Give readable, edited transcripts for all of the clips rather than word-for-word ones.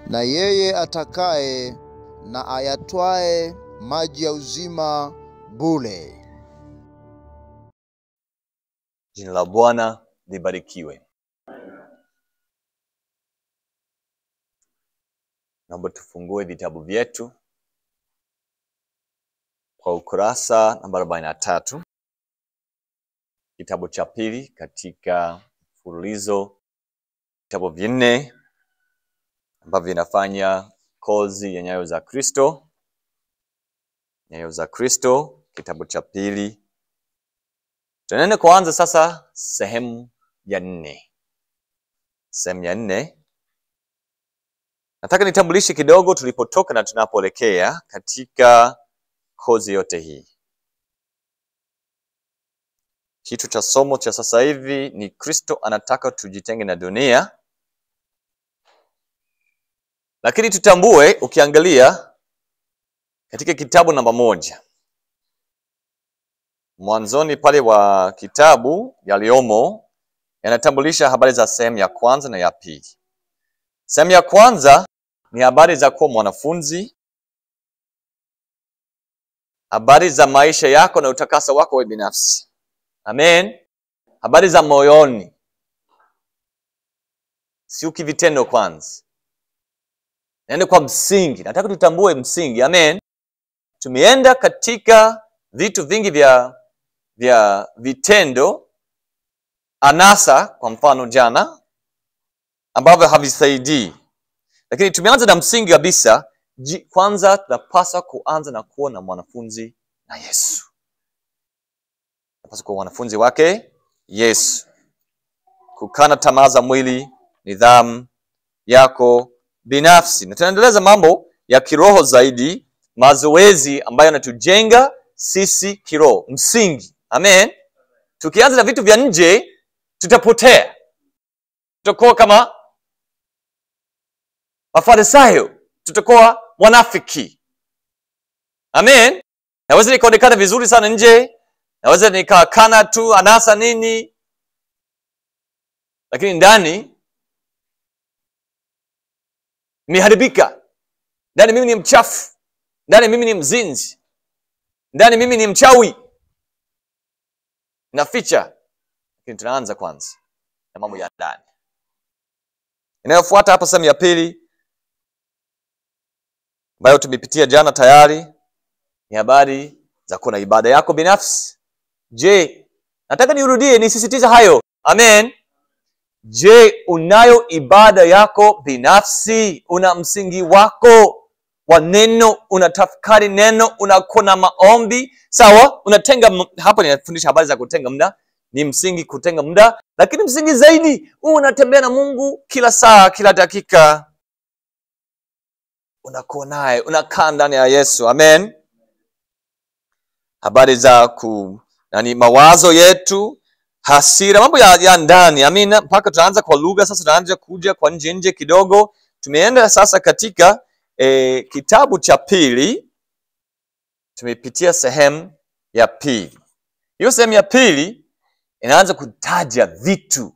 na yeye atakaye na ayatwae maji ya uzima bure. Jina la Bwana libarikiwe. Naomba tufungue vitabu vyetu kwa ukurasa namba 43. Kitabu cha pili katika mfululizo vitabu vinne ambavyo vinafanya kozi ya Nyayo za Kristo. Nyayo za Kristo, kitabu cha pili. Tunaenda kuanza sasa sehemu ya 4. Sehemu ya 4. Nataka nitambulishe kidogo tulipotoka na tunapoelekea katika kozi yote hii. Kitu cha somo cha sasa hivi ni Kristo anataka tujitenge na dunia. Lakini tutambue, ukiangalia katika kitabu namba 1, mwanzoni pale wa kitabu yaliomo yanatambulisha habari za sehemu ya kwanza na ya pili. Sehemu ya kwanza ni habari za kuwa mwanafunzi, habari za maisha yako na utakasa wako wewe binafsi. Amen. Habari za moyoni, si ukivitendo kwanza. Nende kwa msingi, nataka tutambue msingi. Amen. Tumeenda katika vitu vingi vya vitendo, anasa kwa mfano jana, ambavyo havisaidii. Lakini tumeanza na msingi kabisa. Kwanza tunapaswa kuanza na kuwa na mwanafunzi na Yesu. Tunapaswa kuwa wanafunzi wake Yesu. Kukana tamaa za mwili, nidhamu yako binafsi. Na tunaendeleza mambo ya kiroho zaidi, mazoezi ambayo yanatujenga sisi kiroho, msingi. Amen. Tukianza na vitu vya nje tutapotea. Tutakuwa kama Mafarisayo, tutakuwa wanafiki. Amen. Naweza nikaonekana vizuri sana nje, naweza nikakana tu anasa nini, lakini ndani nimeharibika. Ndani mimi ni mchafu. Ndani mimi ni mzinzi. Ndani mimi ni mchawi. Naficha. Lakini tunaanza kwanza na mambo ya ndani. Inayofuata hapa sehemu ya pili ambayo tumepitia jana tayari ni habari za kuwa na ibada yako binafsi. Je, nataka nirudie nisisitize hayo. Amen. Je, unayo ibada yako binafsi? Una msingi wako wa neno, unatafakari neno, unakuwa na maombi? Sawa, unatenga. Hapa ninafundisha habari za kutenga muda. Ni msingi kutenga muda, lakini msingi zaidi unatembea na Mungu kila saa, kila dakika. Unakuwa naye, unakaa ndani ya Yesu. Amen. Habari za mawazo yetu, hasira, mambo ya ndani. Amina. Mpaka tunaanza kwa lugha sasa, tunaanza kuja kwa nje kidogo. Tumeenda sasa katika kitabu cha pili. Tumepitia sehemu ya pili. Hiyo sehemu ya pili inaanza kutaja vitu,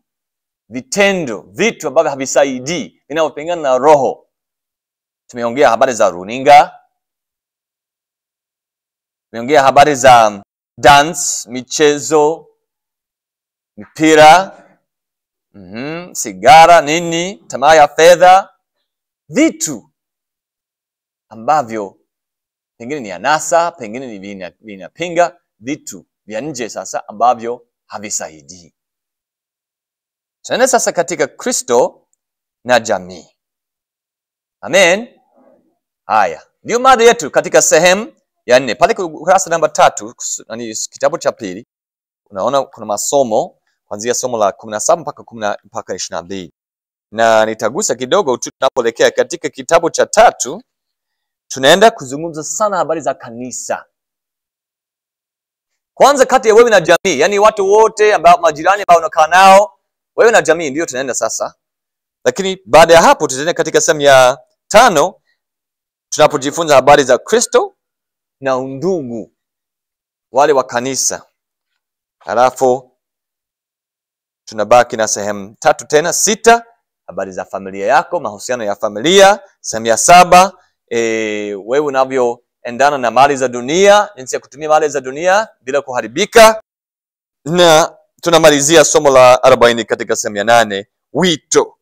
vitendo, vitu ambavyo havisaidii, vinavyopingana na roho. Tumeongea habari za runinga. Tumeongea habari za dance, michezo, mipira, sigara, nini, tamaa ya fedha, vitu ambavyo pengine ni anasa, pengine ni vinapinga, vitu vya nje sasa ambavyo havisaidii. Tunaenda sasa katika Kristo na jamii. Amen. Haya, ndio mada yetu katika sehemu ya 4. Pale kurasa namba 3, kitabu cha pili, unaona kuna masomo kuanzia somo la 17 mpaka 22. Na nitagusa kidogo tunapoelekea katika kitabu cha 3. Tunaenda kuzungumza sana habari za kanisa. Kwanza kati ya wewe na jamii, yani watu wote ambao majirani ambao unakaa nao, wewe na jamii ndio tunaenda sasa. Lakini baada ya hapo tutaenda katika sehemu ya 5 tunapojifunza habari za Kristo na undugu wale wa kanisa. Halafu tunabaki na sehemu 3 tena 6, habari za familia yako, mahusiano ya familia. Sehemu ya 7, wewe unavyoendana na mali za dunia, jinsi ya kutumia mali za dunia bila kuharibika. Na tunamalizia somo la 40 katika sehemu ya 8, wito.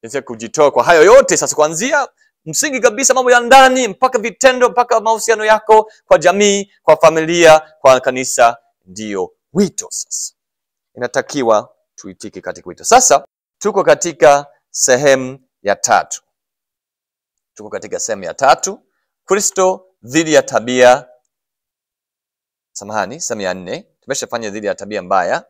Jinsi ya kujitoa kwa hayo yote. Sasa kuanzia msingi kabisa, mambo ya ndani mpaka vitendo, mpaka mahusiano yako kwa jamii, kwa familia, kwa kanisa, ndio wito. Sasa inatakiwa tuitike katika wito. Sasa tuko katika sehemu ya 3. Kristo dhidi ya tabia, sehemu ya 4. Tumeshafanya dhidi ya tabia mbaya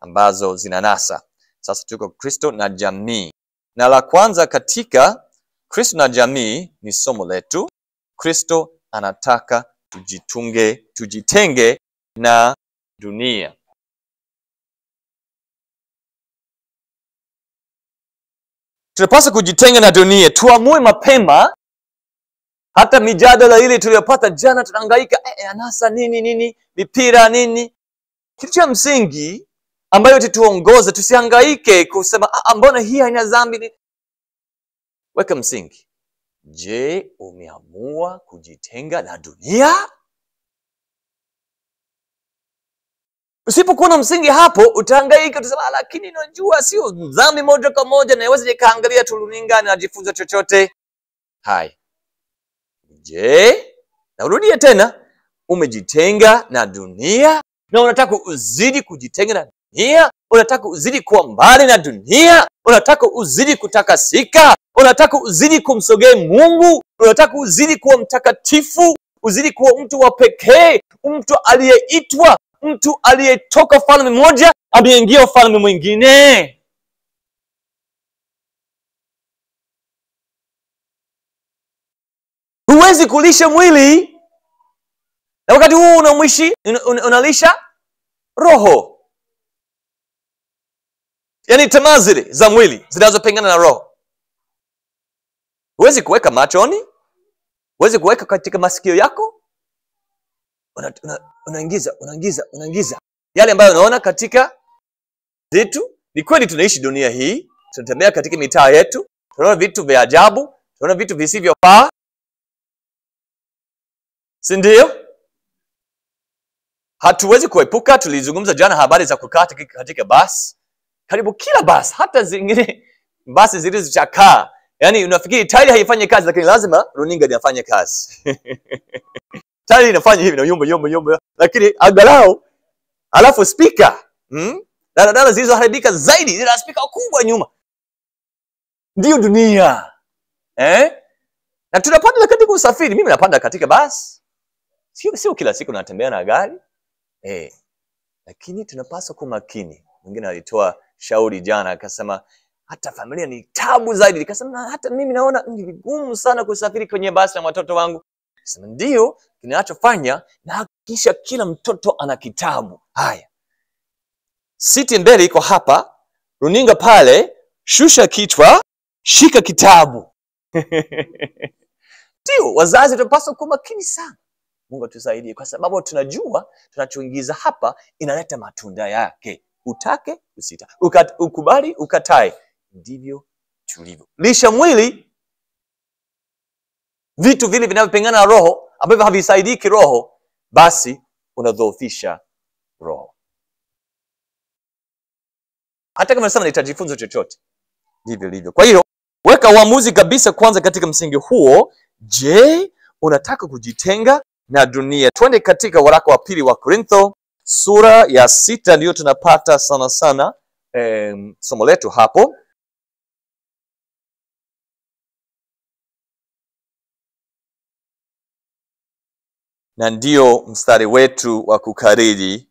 ambazo zinanasa. Sasa tuko Kristo na jamii. Na la kwanza katika Kristo na jamii ni somo letu. Kristo anataka tujitenge na dunia. Tunapaswa kujitenga na dunia. Tuamue mapema. Hata mijadala ile tuliyopata jana, tunahangaika anasa nini, mipira nini. Kitu cha msingi ambayo tutuongoze, tusihangaike kusema mbona hii haina dhambi. Weka msingi. Je, umeamua kujitenga na dunia? Usipokuwa na msingi hapo, utahangaika, utasema lakini unajua sio dhambi moja kwa moja, na iweze kaangalia tu runinga na jifunza chochote. Hai. Je, narudia tena, umejitenga na dunia na unataka uzidi kujitenga na dunia? Unataka uzidi kuwa mbali na dunia? Unataka uzidi kutakasika? Unataka uzidi kumsogea Mungu? Unataka uzidi kuwa mtakatifu? Uzidi kuwa mtu wa pekee, mtu aliyeitwa, mtu aliyetoka ufalme mmoja ameingia ufalme mwingine? Huwezi kulisha mwili na wakati huu unalisha roho. Yaani tamaa zile za mwili zinazopingana na roho. Huwezi kuweka machoni, huwezi kuweka katika masikio yako. Unaingiza yale ambayo unaona katika vitu. Ni kweli tunaishi dunia hii, tunatembea katika mitaa yetu, tunaona vitu vya ajabu, tunaona vitu visivyofaa. Si ndio? Hatuwezi kuepuka. Tulizungumza jana habari za kukaa katika basi. Karibu kila basi, hata zingine basi zilizochakaa. Yaani unafikiri tairi haifanyi kazi, lakini lazima runinga inafanya kazi. Tairi inafanya hivi na yumba, lakini angalau alafu speaker. Daladala zilizoharibika zaidi zina speaker kubwa nyuma. Ndio dunia. Na tunapanda katika usafiri. Mimi napanda katika basi. Sio kila siku natembea na gari. Lakini tunapaswa kuwa makini. Mwingine alitoa shauri jana akasema hata familia ni tabu zaidi. Nikasema hata mimi naona ni vigumu sana kusafiri kwenye basi na watoto wangu. Nikasema ndio kinachofanya, na hakikisha kila mtoto ana kitabu. Haya. Siti mbele iko hapa, runinga pale, shusha kichwa, shika kitabu. Ndio wazazi tunapaswa kuwa makini sana. Mungu atusaidie, kwa sababu tunajua tunachoingiza hapa inaleta matunda yake. Utake, usita. Ukubali, ukatae. Ndivyo tulivyo. Lisha mwili vitu vile vinavyopingana na roho, ambavyo havisaidii kiroho, basi unadhoofisha roho. Hata kama nasema nitajifunza chochote, ndivyo livyo. Kwa hiyo weka uamuzi kabisa kwanza katika msingi huo. Je, unataka kujitenga na dunia? Twende katika waraka wa pili wa Korintho sura ya 6, ndio tunapata sana somo letu hapo. Na ndio mstari wetu wa kukariri.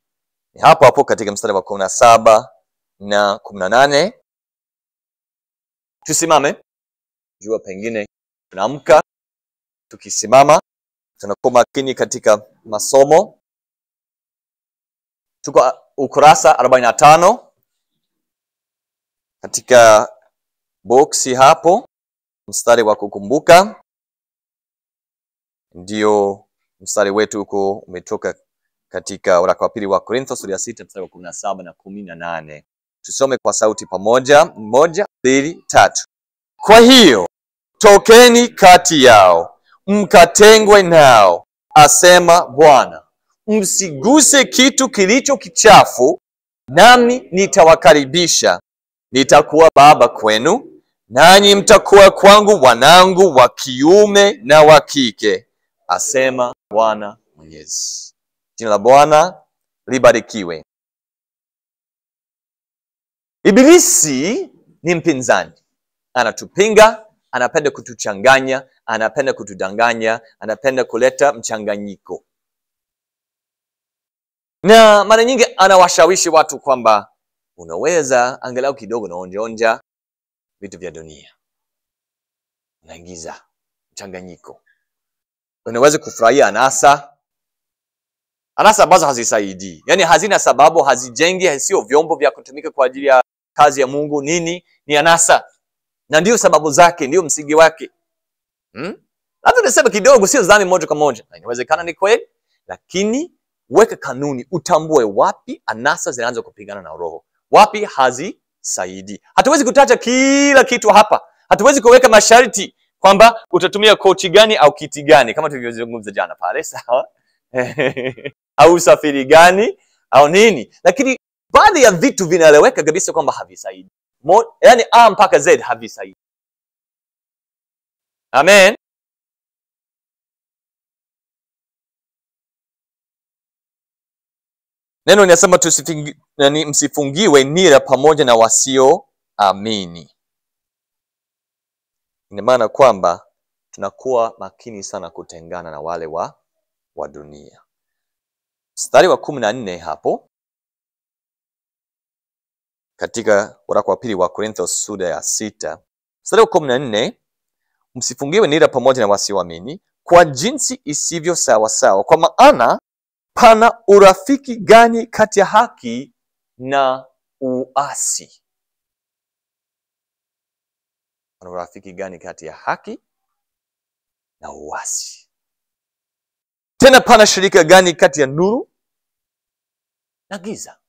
Hapo katika mstari wa 17 na 18. Tusimame. Jua pengine tunaamka tukisimama, tunakuwa makini katika masomo. Tuko ukurasa 45 katika boksi hapo, mstari wa kukumbuka. Ndio mstari wetu uko umetoka katika waraka wa pili wa Korintho sura ya 6 mstari wa 17 na 18. Tusome kwa sauti pamoja. 1, 2, 3. Kwa hiyo tokeni kati yao, mkatengwe nao, asema Bwana. Msiguse kitu kilicho kichafu, nami nitawakaribisha. Nitakuwa baba kwenu, nanyi mtakuwa kwangu wanangu wa kiume na wa kike, asema Bwana Mwenyezi. Jina la Bwana libarikiwe. Ibilisi ni mpinzani. Anatupinga, anapenda kutuchanganya, anapenda kutudanganya, anapenda kuleta mchanganyiko. Na mara nyingi anawashawishi watu kwamba unaweza angalau kidogo na onja vitu vya dunia. Unaingiza mchanganyiko. Unaweza kufurahia anasa ambazo hazisaidii. Yaani hazina sababu, hazijengi, sio vyombo vya kutumika kwa ajili ya kazi ya Mungu. Nini? Ni anasa. Na ndio sababu zake, ndio msingi wake. Hata nasema kidogo, sio dhambi moja kwa moja. Inawezekana ni kweli, lakini weka kanuni, utambue wapi anasa zinaanza kupigana na roho. Wapi hazisaidii. Hatuwezi kutaja kila kitu hapa. Hatuwezi kuweka masharti kwamba utatumia kochi gani au kiti gani kama tulivyozungumza jana pale, sawa? Au usafiri gani au nini. Lakini baadhi ya vitu vinaeleweka kabisa kwamba havisaidii. Yaani A mpaka Z havisaidii. Amen. Neno linasema msifungiwe nira pamoja na wasioamini. Ina maana kwamba tunakuwa makini sana kutengana na wale wa dunia. Mstari wa 14 hapo katika waraka wa pili wa Korintho sura ya 6. Mstari wa 14, msifungiwe nira pamoja na wasioamini kwa jinsi isivyo sawa sawa. Kwa maana pana urafiki gani kati ya haki na uasi? Pana urafiki gani kati ya haki na uasi? Tena pana shirika gani kati ya nuru na giza?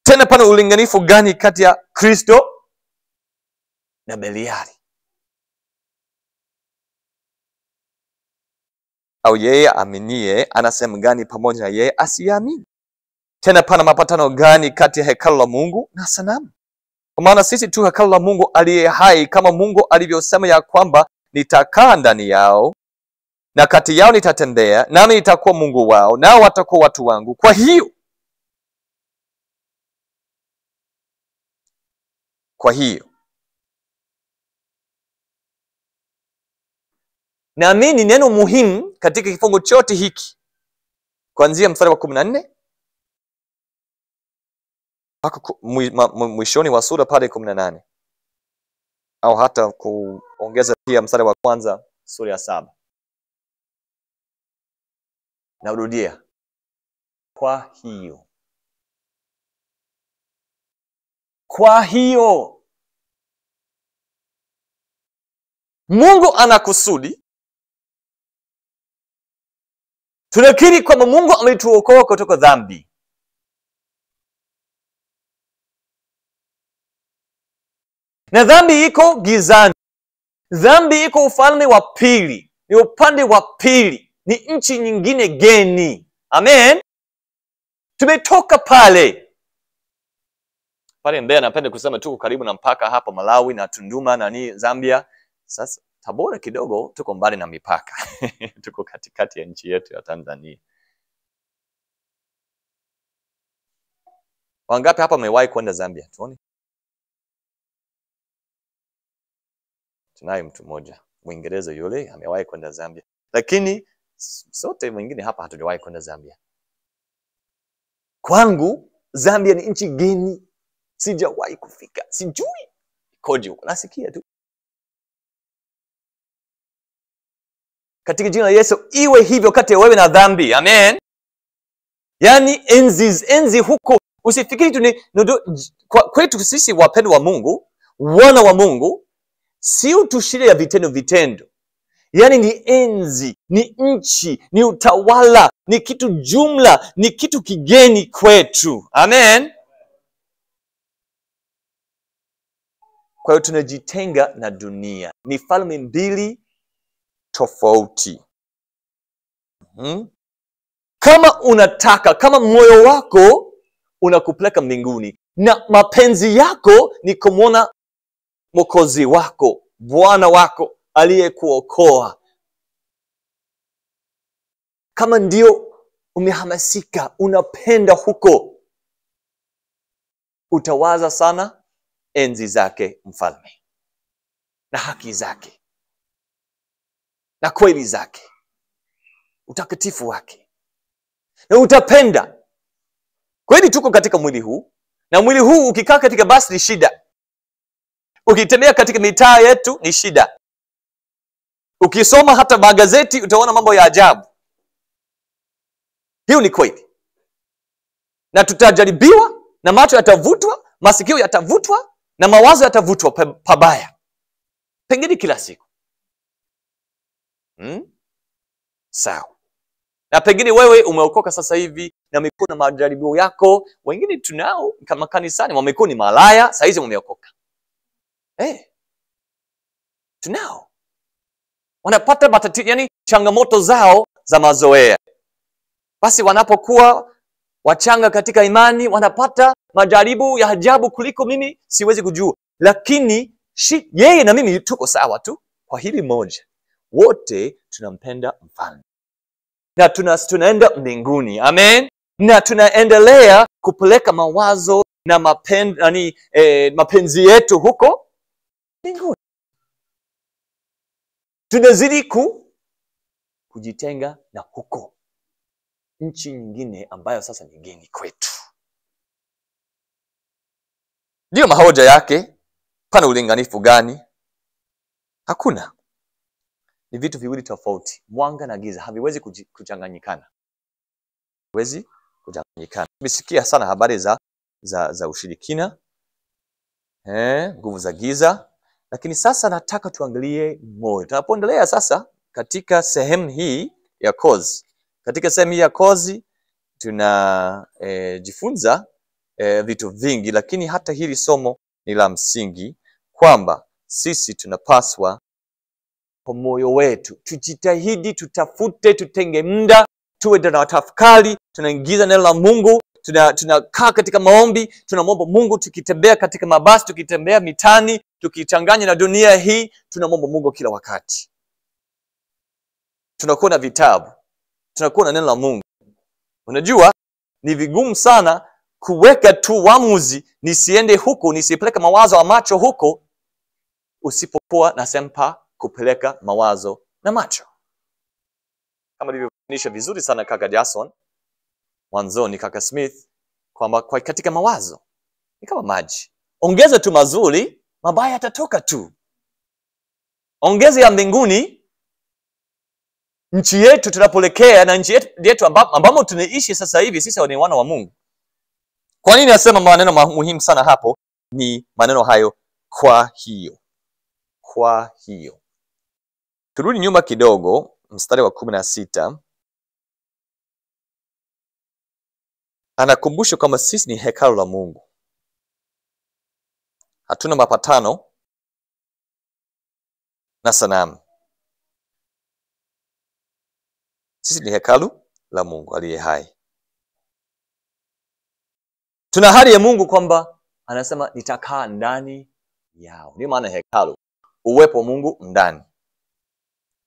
Tena pana ulinganifu gani kati ya Kristo na Beliari? Au yeye aminie anasema gani pamoja na yeye asiamini? Tena pana mapatano gani kati ya hekalu la Mungu na sanamu? Kwa maana sisi tu hekalu la Mungu aliye hai, kama Mungu alivyosema ya kwamba nitakaa ndani yao na kati yao nitatembea, nami nitakuwa Mungu wao, nao watakuwa watu wangu. Kwa hiyo naamini neno muhimu katika kifungu chote hiki kuanzia mstari wa 14 mpaka mwishoni wa sura pale 18, au hata kuongeza pia mstari wa kwanza sura ya 7. Narudia. Kwa hiyo Mungu anakusudi. Tunakiri kwamba Mungu ametuokoa kutoka dhambi. Na dhambi iko gizani. Dhambi iko ufalme wa pili. Ni upande wa pili. Ni nchi nyingine geni. Amen. Tumetoka pale. Pale Mbeya napenda kusema tuko karibu na mpaka hapa Malawi na Tunduma na Zambia. Sasa Tabora kidogo tuko mbali na mipaka. Tuko katikati ya nchi yetu ya Tanzania. Wangapi hapa wamewahi kwenda Zambia? Tuone. Tunaye mtu mmoja, Mwingereza yule amewahi kwenda Zambia. Lakini sote wengine hapa hatujawahi kwenda Zambia. Kwangu Zambia ni nchi geni. Sijawahi kufika. Sijui ikoje huko. Nasikia tu. Katika jina la Yesu iwe hivyo kati ya wewe na dhambi. Amen. Yaani enzi huko. Usifikiri tu ni kwetu sisi wapendwa wa Mungu, wana wa Mungu, sio tu shida ya vitendo. Yaani ni enzi, ni nchi, ni utawala, ni kitu jumla, ni kitu kigeni kwetu. Amen. Kwa hiyo tunajitenga na dunia. Ni falme mbili tofauti. Kama unataka, kama moyo wako unakupeleka mbinguni na mapenzi yako ni kumwona Mwokozi wako, Bwana wako aliyekuokoa, kama ndio umehamasika, unapenda huko, utawaza sana enzi zake mfalme na haki zake na kweli zake, utakatifu wake, na utapenda. Kweli tuko katika mwili huu, na mwili huu ukikaa katika basi ni shida. Ukitembea katika mitaa yetu ni shida. Ukisoma hata magazeti utaona mambo ya ajabu. Hiyo ni kweli. Na tutajaribiwa, na macho yatavutwa, masikio yatavutwa, na mawazo yatavutwa pabaya. Pengine kila siku. Sawa. Na pengine wewe umeokoka sasa hivi na umekuwa na majaribio yako. Wengine tunao kama kanisani wamekuwa ni malaya, sasa hizi wameokoka. Tunao. Wanapata matatizo, yani changamoto zao za mazoea. Basi wanapokuwa wachanga katika imani, wanapata majaribu ya ajabu kuliko mimi siwezi kujua. Lakini yeye na mimi tuko sawa tu kwa hili moja. Wote tunampenda mfalme. Na tunaenda mbinguni. Amen. Na tunaendelea kupeleka mawazo na mapenzi yetu huko mbinguni. Tunazidi kujitenga na huko nchi nyingine ambayo sasa ni geni kwetu. Ndio mahoja yake. Pana ulinganifu gani? Hakuna. Ni vitu viwili tofauti. Mwanga na giza haviwezi kuchanganyikana. Haviwezi kuchanganyikana. Tumesikia sana habari za ushirikina, nguvu za giza, lakini sasa nataka tuangalie moyo. Tunapoendelea sasa katika sehemu hii ya kozi. Katika sehemu hii ya kozi tunajifunza vitu vingi, lakini hata hili somo ni la msingi kwamba sisi tunapaswa kwa moyo wetu tujitahidi, tutafute, tutenge muda, tuwe tunatafakari, tunaingiza neno la Mungu, tunakaa katika maombi, tunamwomba Mungu, tukitembea katika mabasi, tukitembea mitani, tukichanganya na dunia hii, tunamwomba Mungu kila wakati. Tunakuwa na vitabu, tunakuwa na neno la Mungu. Unajua ni vigumu sana kuweka tu uamuzi, nisiende huko, nisipeleke mawazo ya macho huko, usipokuwa na sempa kupeleka mawazo na macho. Kama nilivyofundisha vizuri sana kaka Jason mwanzoni, kaka Smith, kwamba katika mawazo ni kama maji. Ongeza tu mazuri, mabaya yatatoka tu. Ongeza ya mbinguni, nchi yetu tunapolekea, na nchi yetu ambamo tunaishi sasa hivi, sisi ni wana wa Mungu. Kwa nini nasema maneno muhimu sana hapo? Ni maneno hayo, kwa hiyo. Kwa hiyo. Turudi nyuma kidogo, mstari wa 16. Anakumbusha kwamba sisi ni hekalu la Mungu. Hatuna mapatano na sanamu. Sisi ni hekalu la Mungu aliye hai. Tuna ahadi ya Mungu kwamba anasema nitakaa ndani yao. Ndio maana hekalu, uwepo wa Mungu ndani.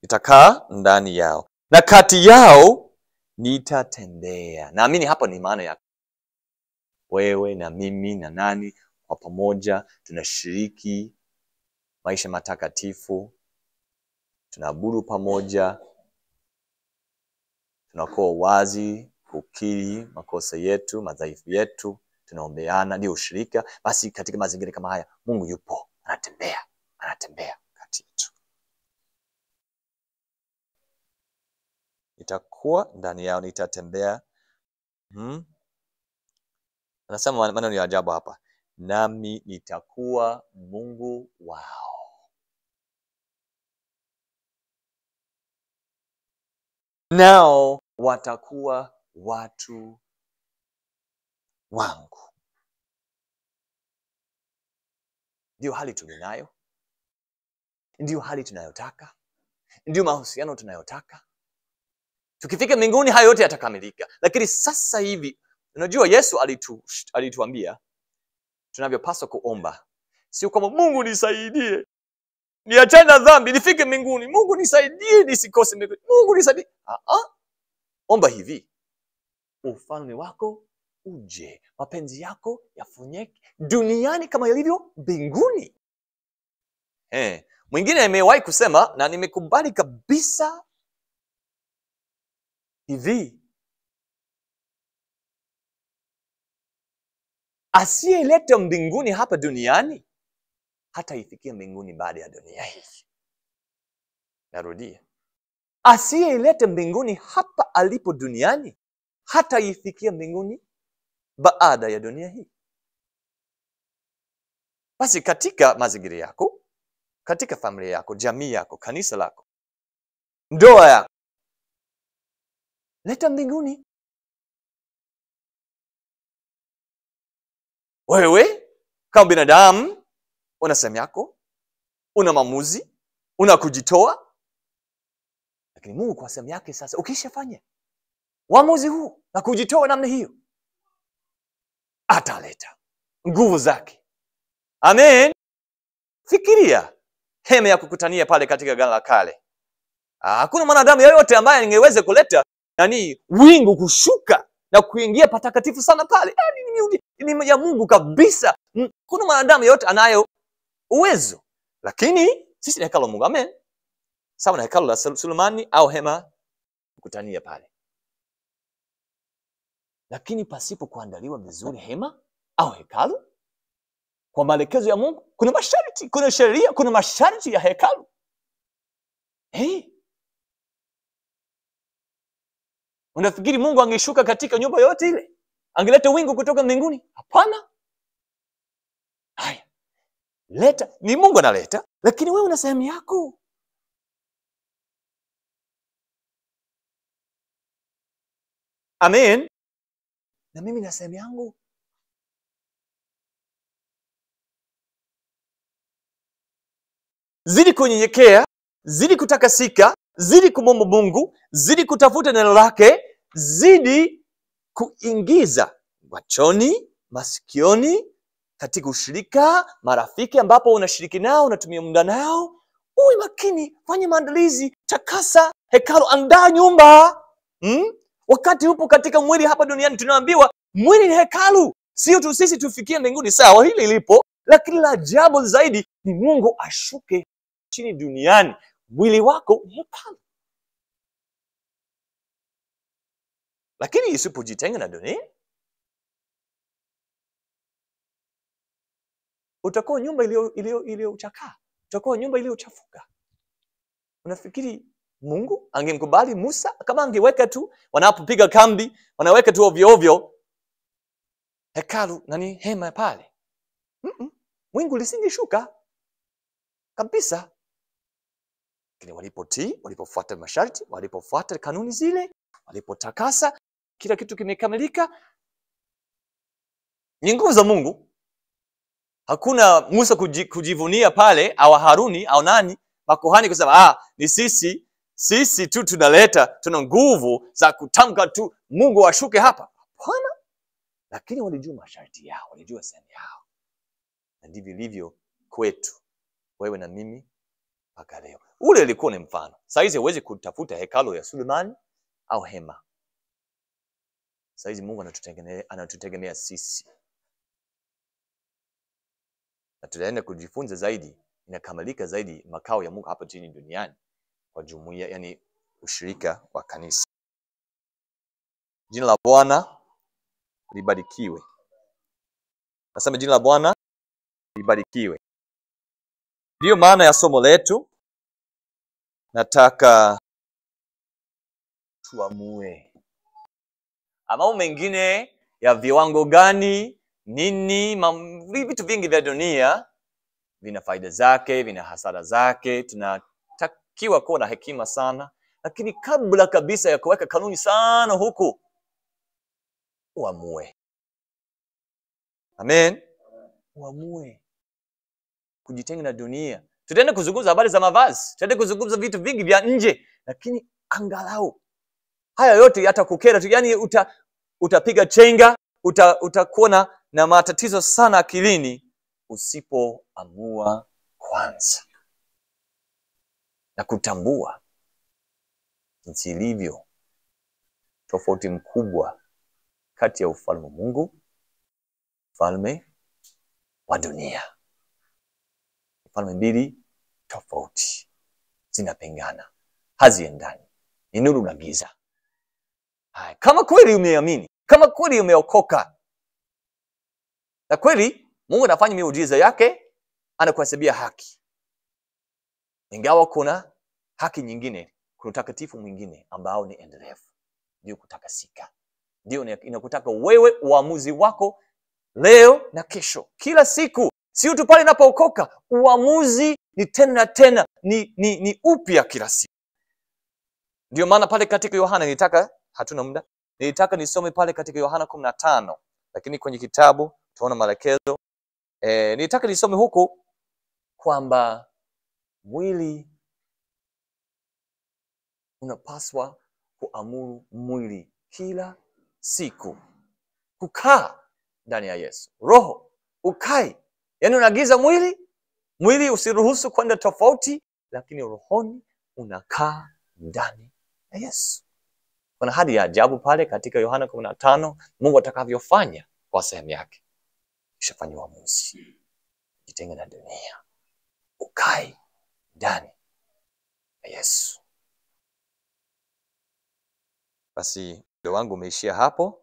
Nitakaa ndani yao, na kati yao nitatembea. Naamini hapa ni maana ya wewe na mimi na nani kwa pamoja tunashiriki maisha matakatifu, tunaabudu pamoja, tunakuwa wazi kukiri makosa yetu, madhaifu yetu, tunaombeana, ndio ushirika. Basi katika mazingira kama haya Mungu yupo, anatembea kati yetu. Nitakuwa ndani yao, nitatembea. Anasema maneno ya ajabu hapa. Nami nitakuwa Mungu wao. nao watakuwa watu wangu. Ndio hali tulinayo, ndio hali tunayotaka, ndio mahusiano tunayotaka. Tukifika mbinguni hayo yote yatakamilika. Lakini sasa hivi, unajua Yesu alituambia tunavyopaswa kuomba. Sio kama Mungu nisaidie, niachane na dhambi, nifike mbinguni. Mungu nisaidie nisikose mbinguni. Mungu nisaidie. Omba hivi: ufalme wako uje, mapenzi yako yafanyike duniani kama yalivyo mbinguni. Mwingine amewahi kusema na nimekubali kabisa hivi: asiyeleta mbinguni hapa duniani hata ifikia mbinguni baada ya dunia hii. Narudia, asiyeleta mbinguni hapa alipo duniani hata ifikia mbinguni baada ya dunia hii. Basi katika mazingira yako, katika familia yako, jamii yako, kanisa lako, ndoa yako, leta mbinguni. Wewe kama binadamu una sehemu yako, una maamuzi, una kujitoa. Lakini Mungu kwa sehemu yake sasa, ukishafanya uamuzi huu na kujitoa namna hiyo, ataleta nguvu zake. Amen. Fikiria hema ya kukutania pale katika Agano la Kale. Hakuna mwanadamu yeyote ambaye angeweza kuleta wingu kushuka na kuingia patakatifu sana pale. Ni ya Mungu kabisa. Kuna mwanadamu yeyote anayo uwezo. Lakini sisi ni hekalu la Mungu. Amen. Sawa na hekalu la Sulemani au hema kukutania pale. Lakini pasipo kuandaliwa vizuri hema au hekalu kwa maelekezo ya Mungu, kuna masharti, kuna sheria, kuna masharti ya hekalu. Unafikiri Mungu angeshuka katika nyumba yote ile? Angeleta wingu kutoka mbinguni? Hapana. Haya. Leta, ni Mungu analeta, lakini wewe una sehemu yako. Amen. Na mimi na sehemu yangu. Zidi kunyenyekea, zidi kutakasika, zidi kumwomba Mungu, zidi kutafuta neno lake, zidi kuingiza machoni, masikioni, katika ushirika, marafiki ambapo unashiriki nao, unatumia muda nao. Uwe makini, fanya maandalizi, takasa hekalu, andaa nyumba. Wakati upo katika mwili hapa duniani, tunaambiwa mwili ni hekalu. Sio tu sisi tufikie mbinguni, sawa, hili lipo, lakini la ajabu zaidi ni Mungu ashuke chini duniani. Mwili wako ni hekalu. Lakini usipojitenga na dunia, utakuwa nyumba iliyochakaa, utakuwa nyumba iliyochafuka. Unafikiri Mungu angemkubali Musa kama angeweka tu, wanapopiga kambi, wanaweka tu ovyo ovyo hekalu hema pale? Wingu lisingeshuka kabisa. Lakini walipotii, walipofuata masharti, walipofuata kanuni zile, walipotakasa, kila kitu kimekamilika. Ni nguvu za Mungu. Hakuna Musa kujivunia pale, au Haruni au makuhani kusema ni sisi tu tunaleta, tuna nguvu za kutamka tu Mungu ashuke hapa. Hapana. Lakini walijua masharti yao, walijua sehemu yao. Na ndivyo ilivyo kwetu, wewe na mimi mpaka leo. Ule ulikuwa ni mfano. Saizi huwezi kutafuta hekalu ya Sulemani au hema. Saizi Mungu anatutegemea sisi. Na tutaenda kujifunza zaidi, inakamilika zaidi makao ya Mungu hapa chini duniani kwa jumuiya, ushirika wa kanisa. Jina la Bwana libarikiwe. Nasema jina la Bwana libarikiwe. Ndiyo maana ya somo letu. Nataka tuamue mambo mengine ya viwango gani, vitu vingi vya dunia vina faida zake, vina hasara zake. Tunatakiwa kuwa na hekima sana, lakini kabla kabisa ya kuweka kanuni sana huku, uamue. Amen. Uamue kujitenga na dunia. Tutaenda kuzungumza habari za mavazi, tutaenda kuzungumza vitu vingi vya nje, lakini angalau haya yote yatakukera tu. Yani utapiga chenga, utakuwa na matatizo sana akilini usipoamua kwanza na kutambua jinsi ilivyo tofauti mkubwa kati ya ufalme wa Mungu, ufalme wa dunia. Falme mbili tofauti, zinapingana, haziendani, ni nuru na giza. Hai, kama kweli umeamini, kama kweli umeokoka, na kweli Mungu anafanya miujiza yake, anakuhesabia haki. Ingawa kuna haki nyingine, kuna utakatifu mwingine ambao ni endelevu, ndio kutakasika. Ndio inakutaka wewe uamuzi wako leo na kesho, kila siku. Sio tu pale unapookoka, uamuzi ni tena ni upya kila siku. Ndio maana pale katika Yohana, hatuna muda, nilitaka nisome pale katika Yohana 15, lakini kwenye kitabu tuona maelekezo. Nilitaka nisome huko kwamba mwili unapaswa kuamuru mwili kila siku kukaa ndani ya Yesu. Roho ukai, yani unaagiza mwili usiruhusu kwenda tofauti, lakini rohoni unakaa ndani ya Yesu. Kuna hadi ya ajabu pale katika Yohana 15, Mungu atakavyofanya kwa sehemu yake. Kishafanya uamuzi, jitenga na dunia, ukai ndani ya Yesu. Basi muda wangu umeishia hapo.